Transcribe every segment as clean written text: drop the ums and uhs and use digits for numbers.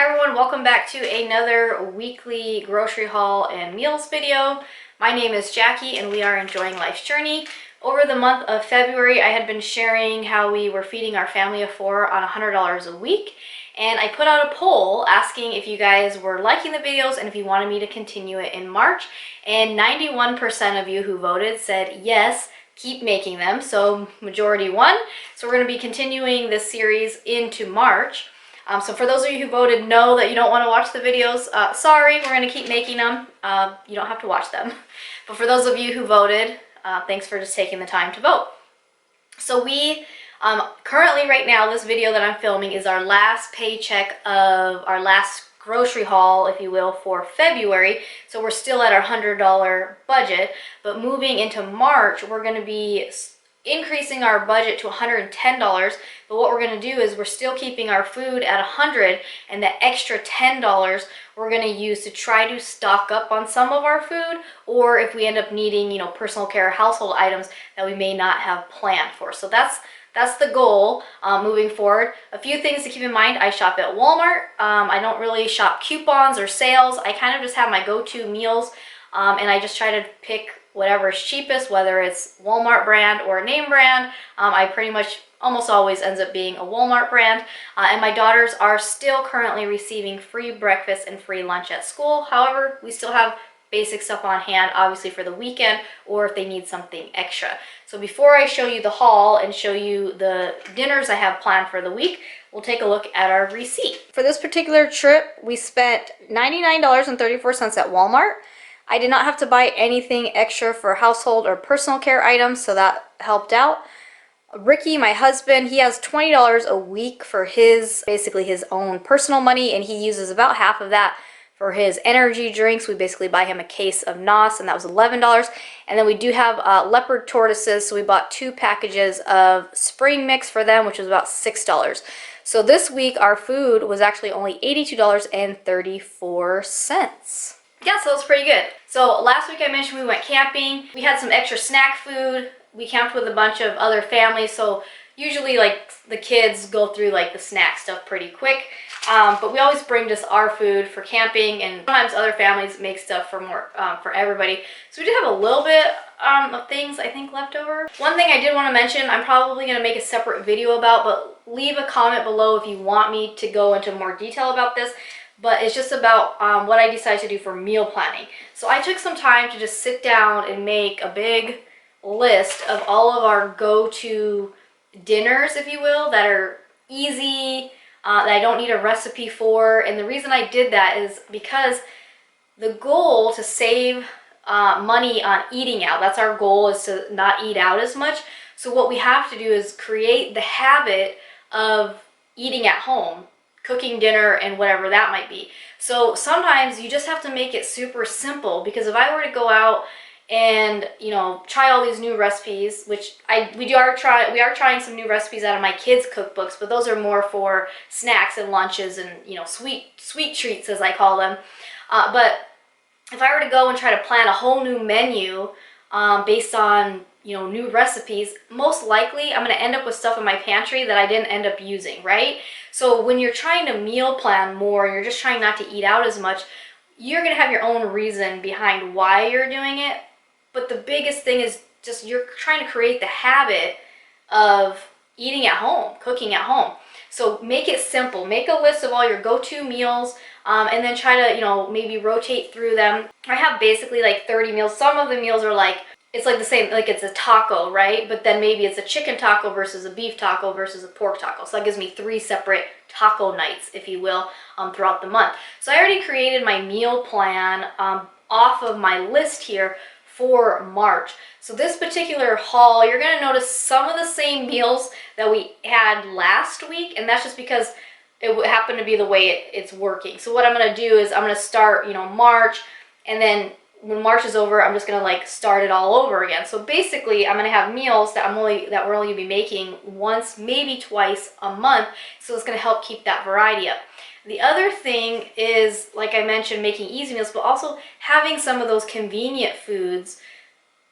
Hi everyone, welcome back to another weekly grocery haul and meals video. My name is Jackie and we are enjoying life's journey. Over the month of February, I had been sharing how we were feeding our family of four on $100 a week. And I put out a poll asking if you guys were liking the videos and if you wanted me to continue it in March. And 91% of you who voted said yes, keep making them. So majority won. So we're going to be continuing this series into March. So for those of you who voted no that you don't want to watch the videos, sorry, we're going to keep making them. You don't have to watch them. But for those of you who voted, thanks for just taking the time to vote. So we currently right now, this video that I'm filming is our last paycheck of our last grocery haul, if you will, for February. So we're still at our $100 budget, but moving into March, we're going to be increasing our budget to $110, but what we're going to do is we're still keeping our food at $100, and the extra $10 we're going to use to try to stock up on some of our food, or if we end up needing, personal care household items that we may not have planned for. So that's the goal moving forward. A few things to keep in mind: I shop at Walmart. I don't really shop coupons or sales. I kind of just have my go-to meals, and I just try to pick whatever is cheapest, whether it's Walmart brand or a name brand. I pretty much almost always ends up being a Walmart brand. And my daughters are still currently receiving free breakfast and free lunch at school. However, we still have basic stuff on hand, obviously for the weekend or if they need something extra. So before I show you the haul and show you the dinners I have planned for the week, we'll take a look at our receipt. For this particular trip, we spent $99.34 at Walmart. I did not have to buy anything extra for household or personal care items, so that helped out. Ricky, my husband, he has $20 a week for basically his own personal money, and he uses about half of that for his energy drinks. We basically buy him a case of NOS, and that was $11. And then we do have leopard tortoises, so we bought 2 packages of spring mix for them, which was about $6. So this week our food was actually only $82.34. Yeah, so it's pretty good. So last week I mentioned we went camping. We had some extra snack food. We camped with a bunch of other families, so usually like the kids go through like the snack stuff pretty quick. But we always bring just our food for camping, and sometimes other families make stuff for for everybody. So we do have a little bit of things I think left over. One thing I did want to mention, I'm probably going to make a separate video about, but leave a comment below if you want me to go into more detail about this. But it's just about what I decided to do for meal planning. So I took some time to just sit down and make a big list of all of our go-to dinners, if you will, that are easy, that I don't need a recipe for. And the reason I did that is because the goal to save money on eating out, that's our goal, is to not eat out as much. So what we have to do is create the habit of eating at home, cooking dinner and whatever that might be. So sometimes you just have to make it super simple, because if I were to go out and try all these new recipes, which we are trying some new recipes out of my kids' cookbooks, but those are more for snacks and lunches and sweet treats, as I call them. But if I were to go and try to plan a whole new menu based on new recipes, most likely I'm going to end up with stuff in my pantry that I didn't end up using, right? So when you're trying to meal plan more, you're just trying not to eat out as much, you're going to have your own reason behind why you're doing it. But the biggest thing is just you're trying to create the habit of eating at home, cooking at home. So make it simple. Make a list of all your go-to meals, and then try to, maybe rotate through them. I have basically like 30 meals. Some of the meals are like, it's like the same, like it's a taco, right? But then maybe it's a chicken taco versus a beef taco versus a pork taco. So that gives me 3 separate taco nights, if you will, throughout the month. So I already created my meal plan off of my list here for March. So this particular haul, you're going to notice some of the same meals that we had last week, and that's just because it happened to be the way it's working. So what I'm going to do is I'm going to start, March, and then when March is over, I'm just gonna like start it all over again. So basically, I'm gonna have meals that we're only gonna be making once, maybe twice a month. So it's gonna help keep that variety up. The other thing is, like I mentioned, making easy meals, but also having some of those convenient foods,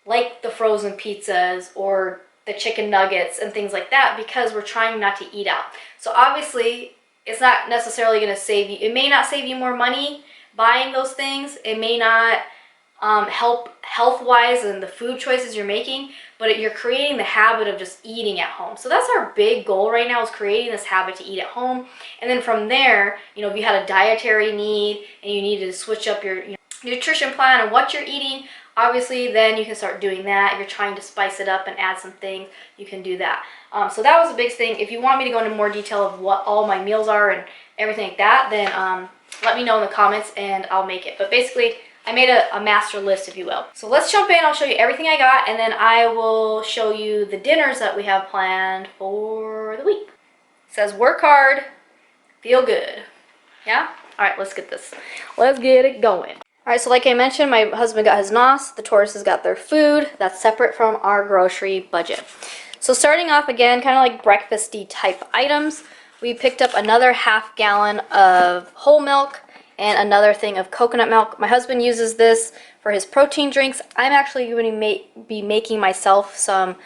like the frozen pizzas or the chicken nuggets and things like that, because we're trying not to eat out. So obviously, it's not necessarily going to save you. It may not save you more money buying those things. It may not help health-wise and the food choices you're making, but you're creating the habit of just eating at home. So that's our big goal right now, is creating this habit to eat at home. And then from there, you know, if you had a dietary need and you needed to switch up your nutrition plan and what you're eating, obviously then you can start doing that. If you're trying to spice it up and add some things, you can do that. So that was a big thing. If you want me to go into more detail of what all my meals are and everything like that, then let me know in the comments and I'll make it. But basically, I made a master list, if you will. So let's jump in. I'll show you everything I got, and then I will show you the dinners that we have planned for the week. It says work hard, feel good. Yeah? All right, let's get this. Let's get it going. All right, so like I mentioned, my husband got his NOS. The Tauruses got their food. That's separate from our grocery budget. So starting off again, kind of like breakfasty type items, we picked up another ½ gallon of whole milk and another thing of coconut milk. My husband uses this for his protein drinks. I'm actually going to be making myself some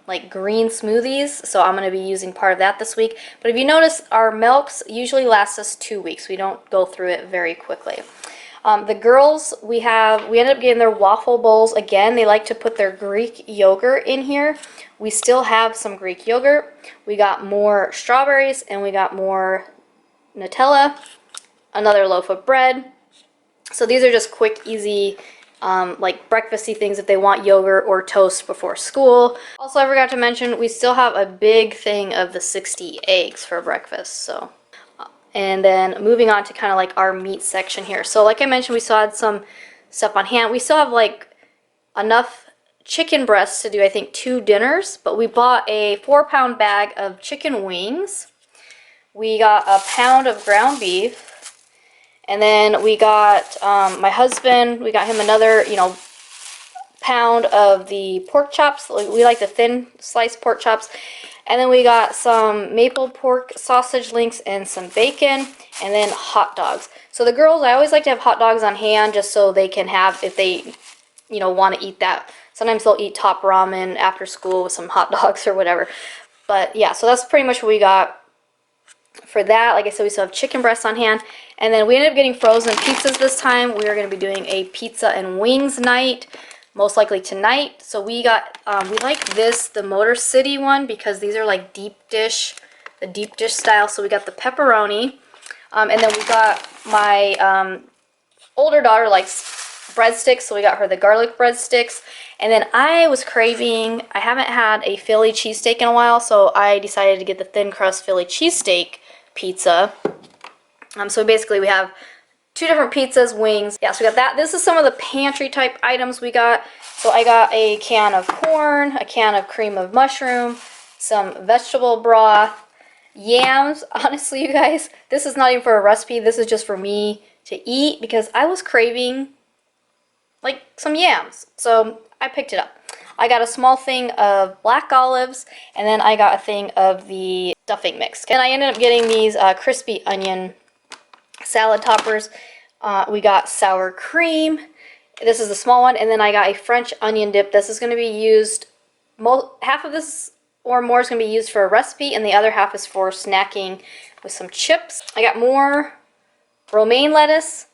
like green smoothies, so I'm going to be using part of that this week. But if you notice, our milks usually last us 2 weeks. We don't go through it very quickly. The girls, we ended up getting their waffle bowls again. They like to put their Greek yogurt in here. We still have some Greek yogurt. We got more strawberries and we got more Nutella, another loaf of bread. So these are just quick, easy, like breakfasty things if they want yogurt or toast before school. Also, I forgot to mention, we still have a big thing of the 60 eggs for breakfast. So. And then moving on to kind of like our meat section here. So like I mentioned, we still had some stuff on hand. We still have like enough chicken breasts to do, I think, 2 dinners. But we bought a 4-pound bag of chicken wings. We got a pound of ground beef. And then we got my husband, we got him another, pound of the pork chops. We like the thin sliced pork chops. And then we got some maple pork sausage links and some bacon, and then hot dogs. So the girls, I always like to have hot dogs on hand just so they can have, if they, want to eat that. Sometimes they'll eat top ramen after school with some hot dogs or whatever. But yeah, so that's pretty much what we got for that. Like I said, we still have chicken breasts on hand. And then we ended up getting frozen pizzas this time. We are going to be doing a pizza and wings night, most likely tonight. So we got, we like this, the Motor City one, because these are like deep dish, the deep dish style. So we got the pepperoni. And then we got my older daughter likes breadsticks, so we got her the garlic breadsticks. And then I was craving, I haven't had a Philly cheesesteak in a while, so I decided to get the thin crust Philly cheesesteak pizza. So basically we have 2 different pizzas, wings. Yeah, so we got that. This is some of the pantry type items we got. So I got a can of corn, a can of cream of mushroom, some vegetable broth, yams. Honestly, you guys, this is not even for a recipe. This is just for me to eat because I was craving like some yams. So I picked it up. I got a small thing of black olives, and then I got a thing of the stuffing mix. And I ended up getting these crispy onion salad toppers. We got sour cream. This is the small one. And then I got a French onion dip. This is going to be used, half of this or more is going to be used for a recipe, and the other half is for snacking with some chips. I got more romaine lettuce.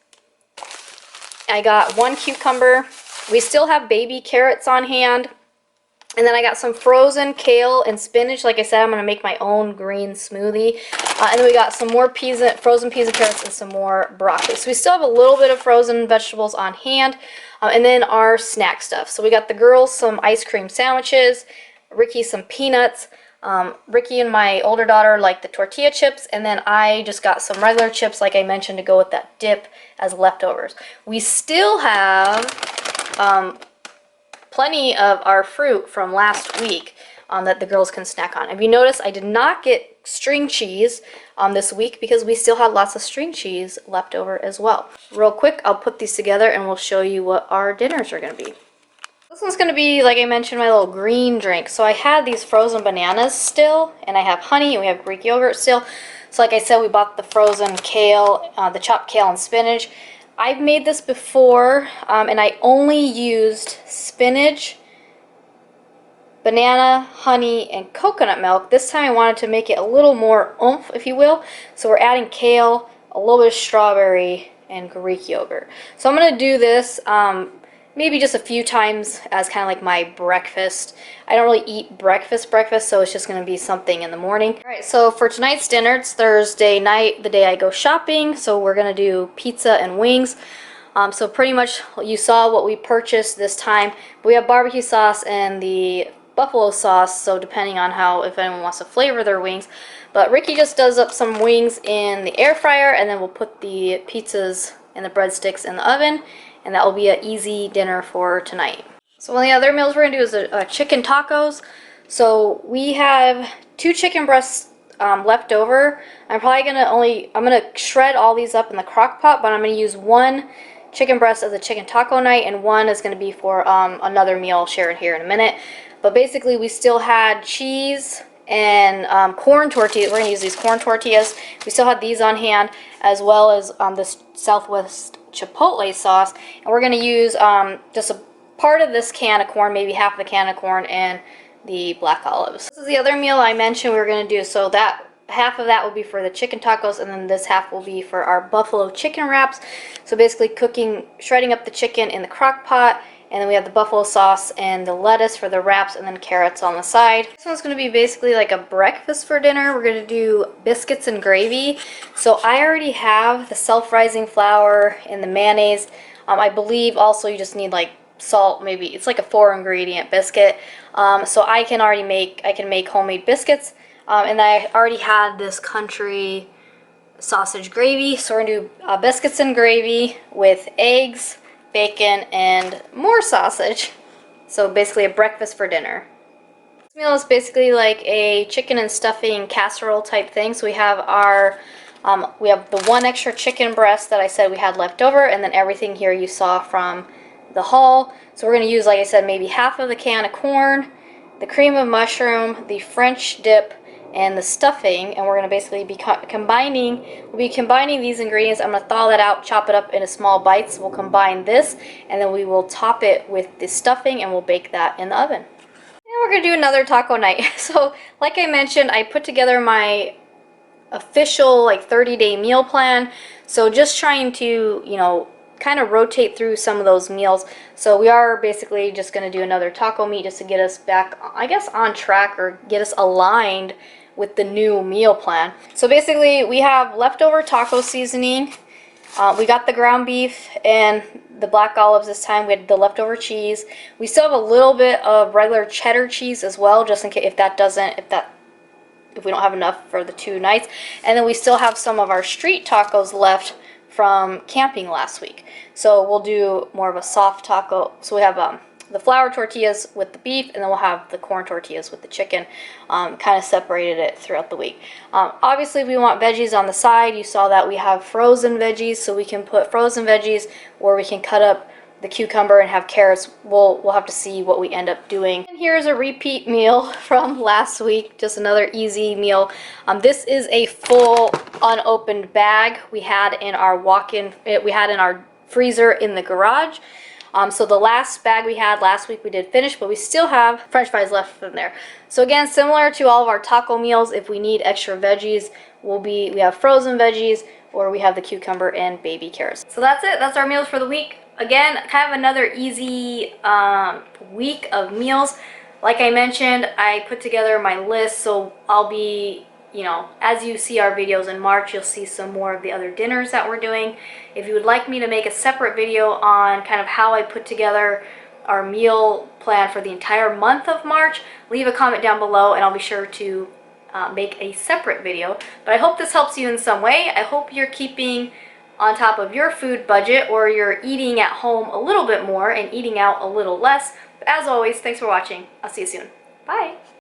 I got 1 cucumber. We still have baby carrots on hand. And then I got some frozen kale and spinach. Like I said, I'm going to make my own green smoothie. And then we got some more frozen peas and carrots and some more broccoli. So we still have a little bit of frozen vegetables on hand. And then our snack stuff. So we got the girls some ice cream sandwiches, Ricky some peanuts. Ricky and my older daughter like the tortilla chips. And then I just got some regular chips, like I mentioned, to go with that dip as leftovers. We still have plenty of our fruit from last week that the girls can snack on. If you notice, I did not get string cheese this week because we still had lots of string cheese left over as well. Real quick, I'll put these together and we'll show you what our dinners are going to be. This one's going to be, like I mentioned, my little green drink. So I had these frozen bananas still, and I have honey, and we have Greek yogurt still. So like I said, we bought the frozen kale, the chopped kale and spinach. I've made this before, and I only used spinach banana, honey, and coconut milk. This time I wanted to make it a little more oomph, if you will. So we're adding kale, a little bit of strawberry, and Greek yogurt. So I'm going to do this maybe just a few times as kind of like my breakfast. I don't really eat breakfast, so it's just going to be something in the morning. All right, so for tonight's dinner, it's Thursday night, the day I go shopping. So we're going to do pizza and wings. So pretty much you saw what we purchased this time. We have barbecue sauce and the buffalo sauce, so depending on if anyone wants to flavor their wings. But Ricky just does up some wings in the air fryer, and then we'll put the pizzas and the breadsticks in the oven, and that will be an easy dinner for tonight. So one of the other meals we're going to do is chicken tacos. So we have 2 chicken breasts left over. I'm going to shred all these up in the crock pot, but I'm going to use 1 chicken breast as a chicken taco night, and 1 is going to be for another meal I'll share it here in a minute. But basically we still had cheese and corn tortillas. We're going to use these corn tortillas. We still had these on hand, as well as this Southwest Chipotle sauce. And we're going to use just a part of this can of corn, maybe half the can of corn, and the black olives. This is the other meal I mentioned we were going to do. So that half of that will be for the chicken tacos, and then this half will be for our buffalo chicken wraps. So basically shredding up the chicken in the crock pot, and then we have the buffalo sauce and the lettuce for the wraps, and then carrots on the side. This one's going to be basically like a breakfast for dinner. We're going to do biscuits and gravy. So I already have the self-rising flour and the mayonnaise. I believe also you just need like salt, maybe. It's like a 4-ingredient biscuit. So I can make homemade biscuits. And I already had this country sausage gravy. So we're going to do biscuits and gravy with eggs, bacon, and more sausage. So basically a breakfast for dinner. This meal is basically like a chicken and stuffing casserole type thing. So we have we have the 1 extra chicken breast that I said we had left over, and then everything here you saw from the haul. So we're going to use, like I said, maybe half of the can of corn, the cream of mushroom, the French dip, and the stuffing, and we're going to basically be combining these ingredients. I'm going to thaw that out, chop it up into small bites. We'll combine this, and then we will top it with the stuffing, and we'll bake that in the oven. And we're going to do another taco night. So like I mentioned, I put together my official like 30-day meal plan. So just trying to, kind of rotate through some of those meals. So we are basically just going to do another taco meat just to get us back, I guess, on track, or get us aligned with the new meal plan. So basically we have leftover taco seasoning. We got the ground beef and the black olives this time. We had the leftover cheese. We still have a little bit of regular cheddar cheese as well, just in case if we don't have enough for the 2 nights. And then we still have some of our street tacos left from camping last week. So we'll do more of a soft taco. So we have the flour tortillas with the beef, and then we'll have the corn tortillas with the chicken. Kind of separated it throughout the week. Obviously we want veggies on the side. You saw that we have frozen veggies, so we can put frozen veggies, or we can cut up the cucumber and have carrots. We'll have to see what we end up doing. And here's a repeat meal from last week, just another easy meal. This is a full unopened bag we had in our freezer in the garage. So the last bag we had last week we did finish, but we still have French fries left from there. So again, similar to all of our taco meals, if we need extra veggies, we have frozen veggies, or we have the cucumber and baby carrots. So that's it. That's our meals for the week. Again, kind of another easy week of meals. Like I mentioned, I put together my list, so I'll be, as you see our videos in March, you'll see some more of the other dinners that we're doing. If you would like me to make a separate video on kind of how I put together our meal plan for the entire month of March, leave a comment down below, and I'll be sure to make a separate video. But I hope this helps you in some way. I hope you're keeping on top of your food budget, or you're eating at home a little bit more and eating out a little less. But as always, thanks for watching. I'll see you soon. Bye.